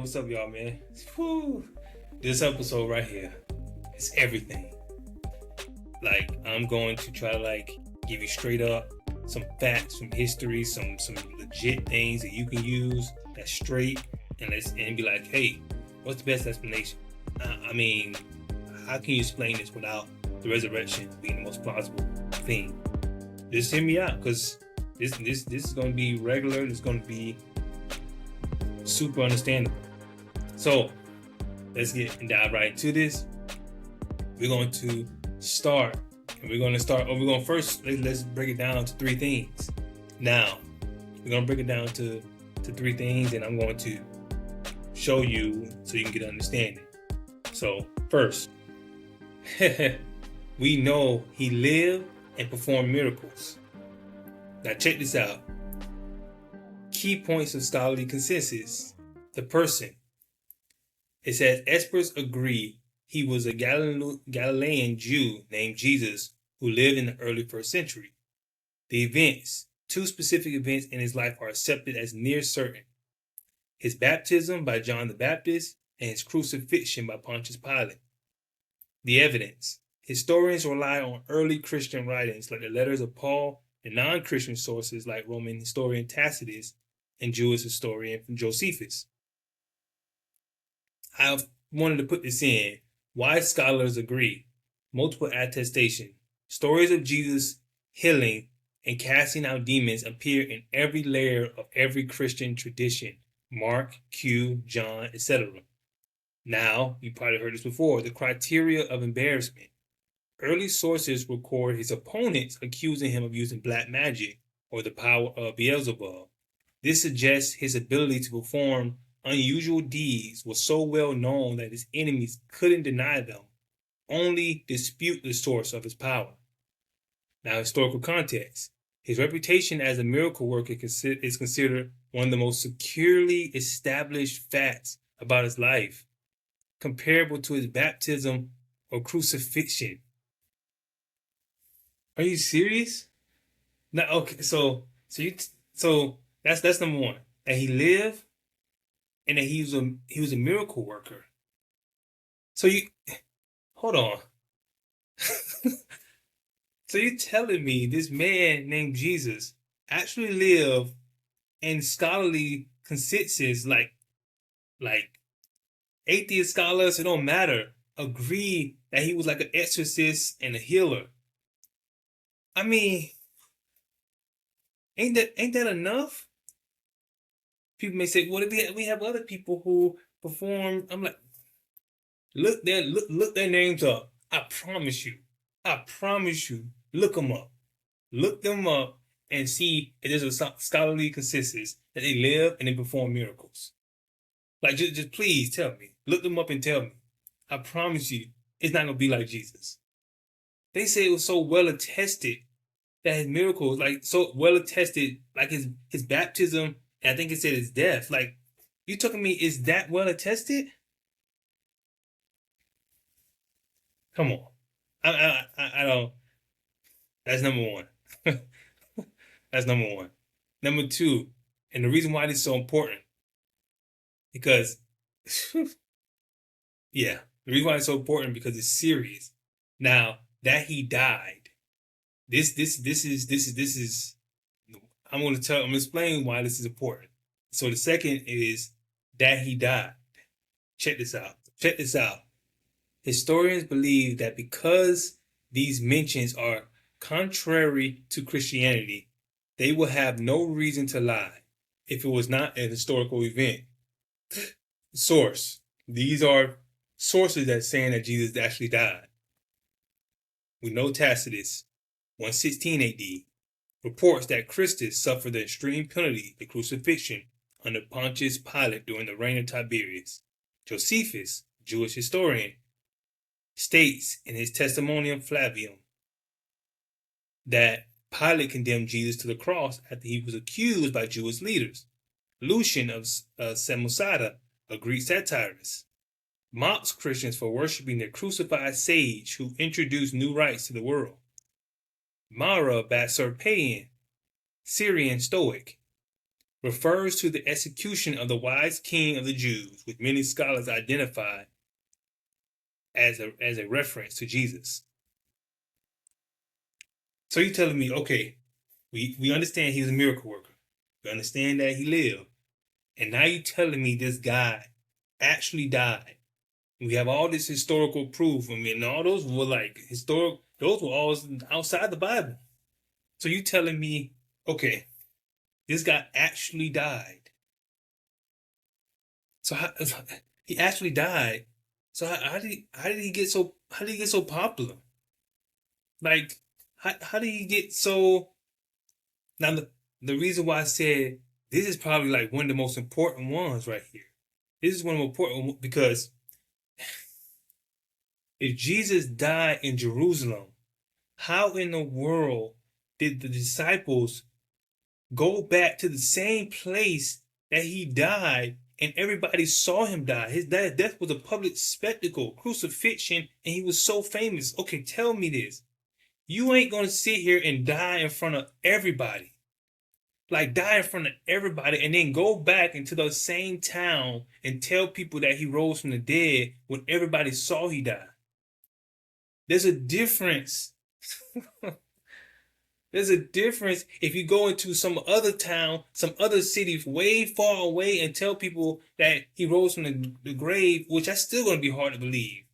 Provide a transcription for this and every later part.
what's up, y'all, man? Whew. This episode right here is everything. Like, I'm going to try to give you straight up some facts from history, some legit things that you can use that's straight, and be like, hey, what's the best explanation? I mean, how can you explain this without the resurrection being the most plausible thing? Just hear me out, because this is going to be regular. It's going to be super understandable. So let's dive right into this. We're going to start, first, let's break it down to three things. Now, we're going to break it down to three things, and I'm going to show you so you can get an understanding. So first, we know he lived and performed miracles. Now check this out. Key points of scholarly consensus. The person. It says experts agree he was a Galilean Jew named Jesus who lived in the early 1st century. The events, two specific events in his life, are accepted as near certain. His baptism by John the Baptist and his crucifixion by Pontius Pilate. The evidence. Historians rely on early Christian writings like the letters of Paul and non-Christian sources like Roman historian Tacitus and Jewish historian Josephus. I wanted to put this in. Why scholars agree. Multiple attestation. Stories of Jesus healing and casting out demons appear in every layer of every Christian tradition. Mark, Q, John, etc. Now, you probably heard this before, the criteria of embarrassment. Early sources record his opponents accusing him of using black magic or the power of Beelzebub. This suggests his ability to perform unusual deeds was so well known that his enemies couldn't deny them, only dispute the source of his power. Now, historical context. His reputation as a miracle worker is considered one of the most securely established facts about his life, comparable to his baptism or crucifixion. Are you serious? Now, okay, so that's number one. That he lived and that he was a miracle worker. So hold on. So you're telling me this man named Jesus actually lived, and scholarly consensus like atheist scholars, it don't matter, agree that he was like an exorcist and a healer. I mean, ain't that enough? People may say, "What if we have other people who perform?" I'm like, look their names up. I promise you, look them up. Look them up and see if there's a scholarly consensus that they live and they perform miracles. Like, just please tell me. Look them up and tell me. I promise you, it's not gonna be like Jesus. They say it was so well attested that his miracles, so well attested, like his baptism, and I think it said his death. Like, you talking me, is that well attested? Come on. I don't. That's number one. That's number one. Number two, and the reason why this is so important, because, yeah, the reason why it's so important because it's serious. Now that he died, this is. I'm going to explain why this is important. So the second is that he died. Check this out. Historians believe that because these mentions are contrary to Christianity, they will have no reason to lie if it was not an historical event. Source. These are sources that saying that Jesus actually died. We know Tacitus, 116 AD, reports that Christus suffered the extreme penalty, the crucifixion, under Pontius Pilate during the reign of Tiberius. Josephus, Jewish historian, states in his Testimonium Flavium that Pilate condemned Jesus to the cross after he was accused by Jewish leaders. Lucian of Samosata, a Greek satirist, mocks Christians for worshiping their crucified sage who introduced new rites to the world. Mara Basarpayan, Syrian Stoic, refers to the execution of the wise king of the Jews, which many scholars identify as a reference to Jesus. So you're telling me, okay, we understand he was a miracle worker. We understand that he lived. And now you're telling me this guy actually died. We have all this historical proof. I mean, all those were like those were all outside the Bible. So you telling me, okay, this guy actually died. So he actually died. So how did he get so popular? Like how did he get so? Now the reason why I said this is probably like one of the most important ones right here. This is one of the important because if Jesus died in Jerusalem, how in the world did the disciples go back to the same place that he died and everybody saw him die? His death was a public spectacle, crucifixion, and he was so famous. Okay, tell me this. You ain't going to sit here and die in front of everybody. Like die in front of everybody and then go back into the same town and tell people that he rose from the dead when everybody saw he died. There's a difference. There's a difference if you go into some other town, some other city way far away and tell people that he rose from the grave, which that's still going to be hard to believe.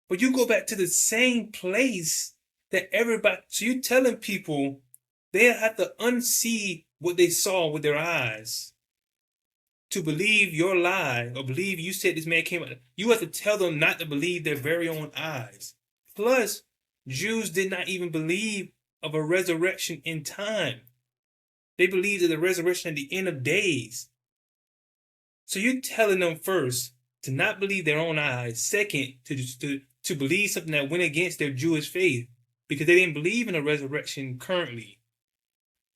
But you go back to the same place that everybody, so you're telling people they have to unsee what they saw with their eyes to believe your lie or believe you said this man came out. You have to tell them not to believe their very own eyes. Plus, Jews did not even believe of a resurrection in time. They believed in the resurrection at the end of days. So you're telling them first to not believe their own eyes. Second, to believe something that went against their Jewish faith because they didn't believe in a resurrection currently.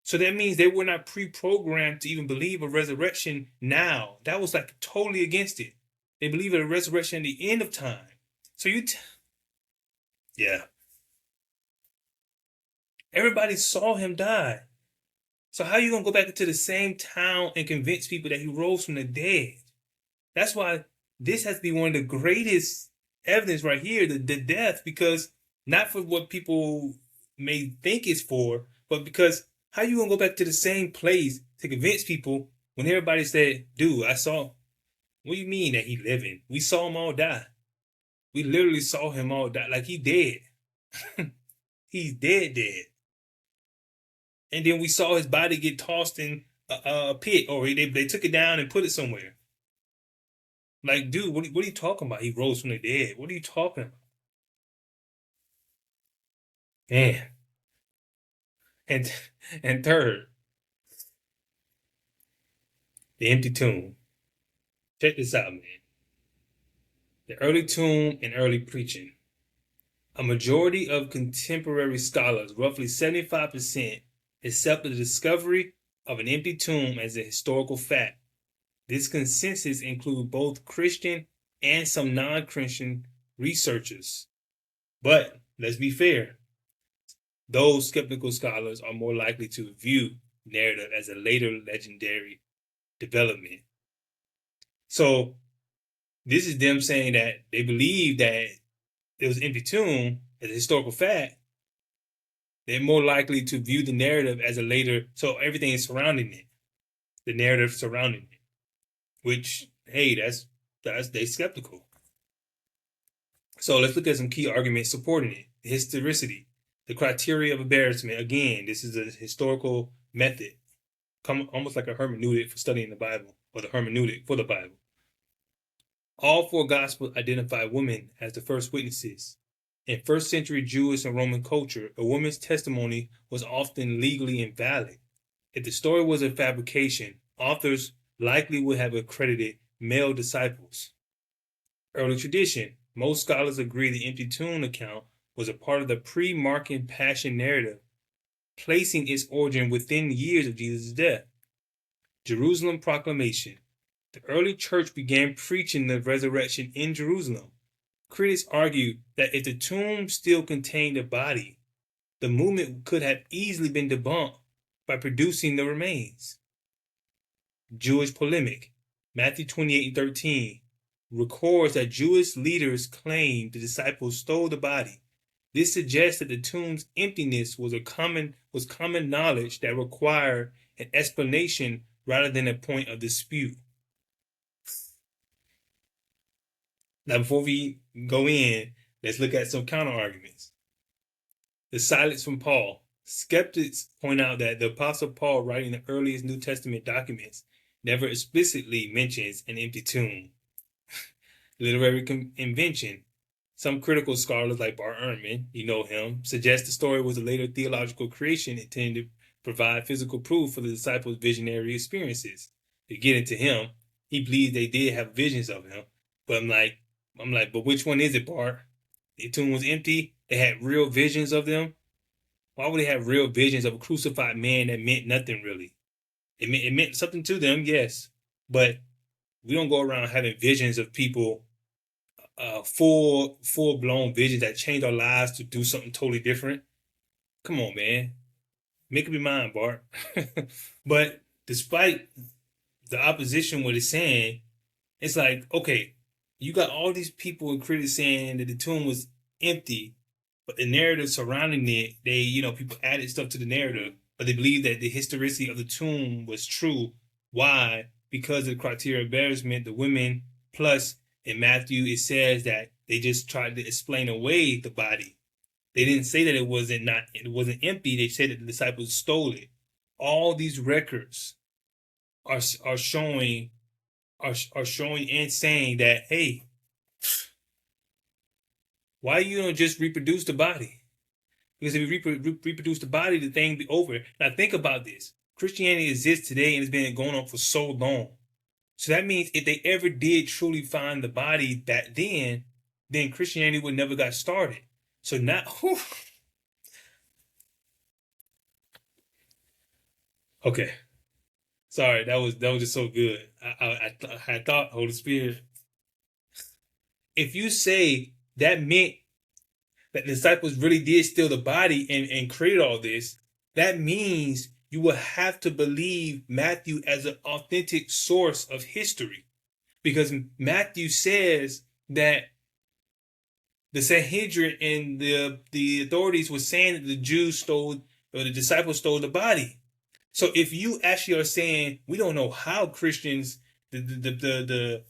So that means they were not pre-programmed to even believe a resurrection now. That was like totally against it. They believe in a resurrection at the end of time. So yeah. Everybody saw him die. So how are you going to go back into the same town and convince people that he rose from the dead? That's why this has to be one of the greatest evidence right here, the death, because not for what people may think it's for, but because how you going to go back to the same place to convince people when everybody said, dude, I saw, what do you mean that he living? We saw him all die. We literally saw him all die. Like he dead. He's dead. And then we saw his body get tossed in a pit, or they took it down and put it somewhere. Like, dude, what are you talking about? He rose from the dead. What are you talking about? Man. And third, the empty tomb. Check this out, man. The early tomb and early preaching. A majority of contemporary scholars, roughly 75%, accept the discovery of an empty tomb as a historical fact. This consensus includes both Christian and some non-Christian researchers. But let's be fair. Those skeptical scholars are more likely to view narrative as a later legendary development. So this is them saying that they believe that there was an empty tomb as a historical fact. They're more likely to view the narrative as a later, so everything is surrounding it. The narrative surrounding it. Which, hey, that's they skeptical. So let's look at some key arguments supporting it. The historicity. The criteria of embarrassment. Again, this is a historical method. Almost like a hermeneutic for studying the Bible, or the hermeneutic for the Bible. All four Gospels identify women as the first witnesses. In first century Jewish and Roman culture, a woman's testimony was often legally invalid. If the story was a fabrication, authors likely would have accredited male disciples. Early tradition. Most scholars agree the empty tomb account was a part of the pre-Markan Passion narrative, placing its origin within years of Jesus' death. Jerusalem proclamation. The early church began preaching the resurrection in Jerusalem. Critics argue that if the tomb still contained a body, the movement could have easily been debunked by producing the remains. Jewish polemic. Matthew 28:13 records that Jewish leaders claimed the disciples stole the body. This suggests that the tomb's emptiness was common knowledge that required an explanation rather than a point of dispute. Now, before we go in, let's look at some counter arguments. The silence from Paul. Skeptics point out that the Apostle Paul, writing the earliest New Testament documents, never explicitly mentions an empty tomb. Literary invention. Some critical scholars like Bart Ehrman, you know him, suggest the story was a later theological creation intended to provide physical proof for the disciples' visionary experiences. To get into him, he believes they did have visions of him. But I'm like, but which one is it, Bart? The tomb was empty. They had real visions of them. Why would they have real visions of a crucified man that meant nothing really? It meant something to them, yes, but we don't go around having visions of people, full blown visions that change our lives to do something totally different. Come on, man, make up your mind, Bart. But despite the opposition, what it's saying, it's like, okay, you got all these people and critics saying that the tomb was empty, but the narrative surrounding it, people added stuff to the narrative, but they believe that the historicity of the tomb was true. Why? Because of the criteria of embarrassment, the women, plus in Matthew, it says that they just tried to explain away the body. They didn't say that it wasn't empty. They said that the disciples stole it. All these records are showing and saying that, hey, why you don't just reproduce the body? Because if you reproduce the body, the thing be over. Now think about this. Christianity exists today and it's been going on for so long. So that means if they ever did truly find the body back then Christianity would never got started. So now, okay. Sorry, that was just so good. I thought, Holy Spirit, if you say that meant that the disciples really did steal the body and create all this, that means you will have to believe Matthew as an authentic source of history. Because Matthew says that the Sanhedrin and the authorities were saying that the Jews stole, or the disciples stole the body. So if you actually are saying we don't know how Christians, the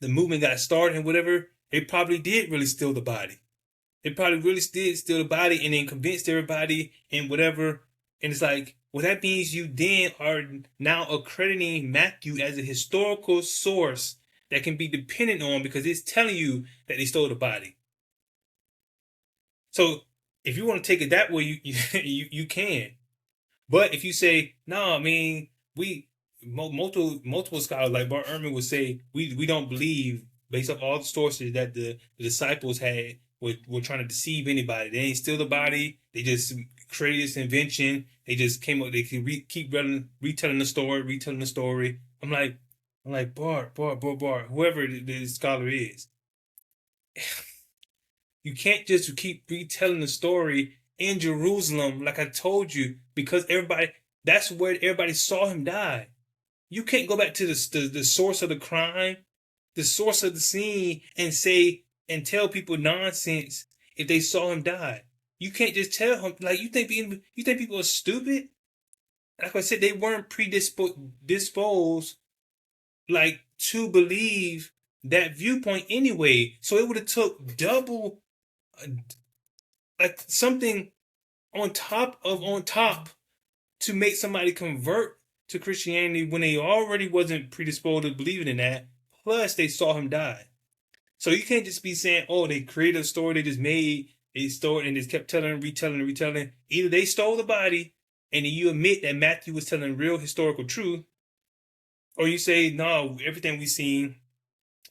movement got started and whatever, they probably did really steal the body. They probably really did steal the body and then convinced everybody and whatever. And it's like, well, that means you then are now accrediting Matthew as a historical source that can be dependent on because it's telling you that they stole the body. So if you want to take it that way, you can. But if you say, no, I mean, multiple scholars like Bart Ehrman would say, we don't believe, based off all the sources, that the disciples were trying to deceive anybody. They ain't steal the body. They just created this invention. They just came up. They could keep retelling the story. I'm like Bart, whoever the scholar is. You can't just keep retelling the story in Jerusalem, like I told you, because that's where everybody saw him die. You can't go back to the source of the crime, the source of the scene, and tell people nonsense if they saw him die. You can't just tell him, like, you think people are stupid? Like I said, they weren't predisposed like to believe that viewpoint anyway. So it would have took double, like something on top to make somebody convert to Christianity when they already wasn't predisposed to believing in that. Plus, they saw him die. So you can't just be saying, oh, they created a story they just made, they stole it and just kept telling, retelling. Either they stole the body and then you admit that Matthew was telling real historical truth, or you say, no, everything we seen,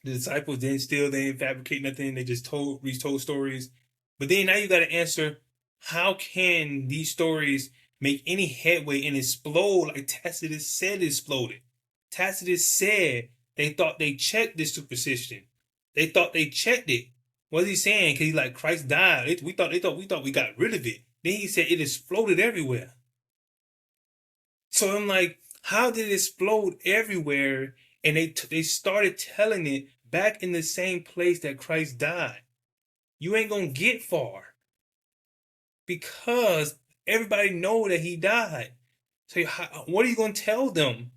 the disciples didn't steal, they didn't fabricate nothing, they just retold stories. But then now you got to answer, how can these stories make any headway and explode like Tacitus said it exploded? Tacitus said they thought they checked this superstition. They thought they checked it. What is he saying? Because he's like, Christ died. We thought we got rid of it. Then he said it exploded everywhere. So I'm like, How did it explode everywhere? And they started telling it back in the same place that Christ died. You ain't gonna get far because everybody know that he died. So what are you gonna tell them?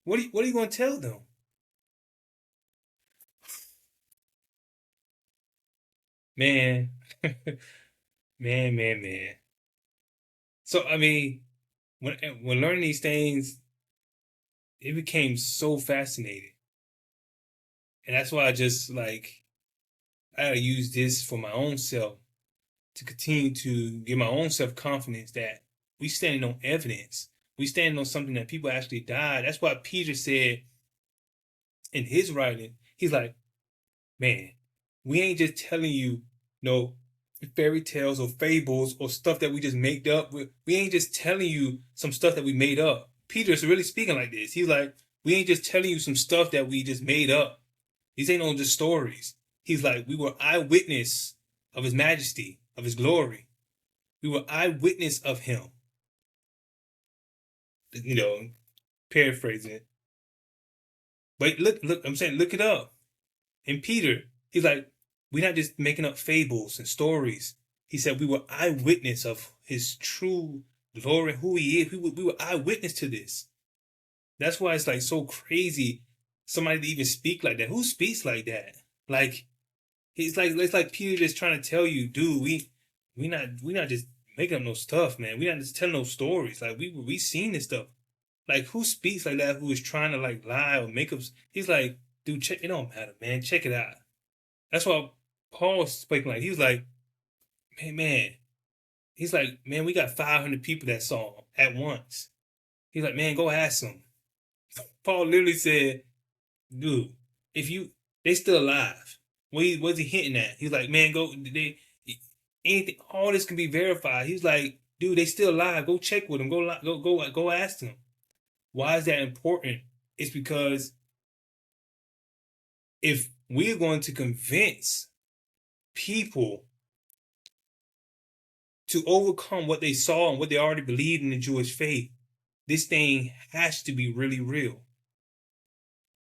What are you gonna tell them? Man, man. So I mean, when learning these things, it became so fascinating, and that's why I just like I gotta use this for my own self to continue to give my own self confidence that we standing on evidence, we standing on something that people actually died. That's why Peter said in his writing, he's like, man, we ain't just telling you no fairy tales or fables or stuff that we just made up. We ain't just telling you some stuff that we made up. Peter's really speaking like this. He's like, we ain't just telling you some stuff that we just made up. These ain't no just stories. He's like, we were eyewitness of his majesty, of his glory. We were eyewitness of him. You know, paraphrasing it. But look, I'm saying, look it up. And Peter, he's like, we're not just making up fables and stories. He said we were eyewitness of his true glory, who he is. We were eyewitness to this. That's why it's like so crazy somebody to even speak like that. Who speaks like that? Like it's like Peter just trying to tell you, dude, we not just making up no stuff, man. We not just telling no stories. Like we seen this stuff. Like who speaks like that? Who is trying to like lie or make up? He's like, dude, check it don't matter, man. Check it out. That's why Paul was speaking like he was like, man. He's like, man, we got 500 people that saw him at once. He's like, man, go ask them. Paul literally said, dude, they still alive. What's he hinting at? He's like, man, anything, all this can be verified. He's like, dude, they still alive. Go check with them. Go ask them. Why is that important? It's because if we're going to convince people to overcome what they saw and what they already believed in the Jewish faith, this thing has to be really real.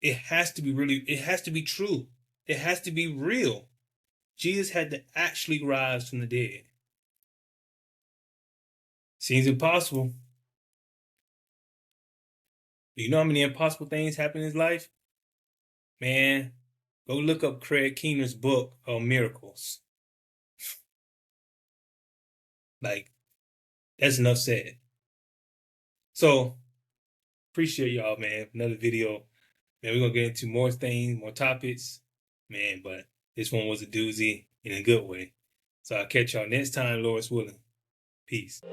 It has to be true. It has to be real. Jesus had to actually rise from the dead. Seems impossible. Do you know how many impossible things happen in his life? Man, go look up Craig Keener's book on miracles. Like, that's enough said. So, appreciate y'all, man. Another video. Man, we're going to get into more things, more topics. Man, but this one was a doozy in a good way. So I'll catch y'all next time, Lord's willing. Peace.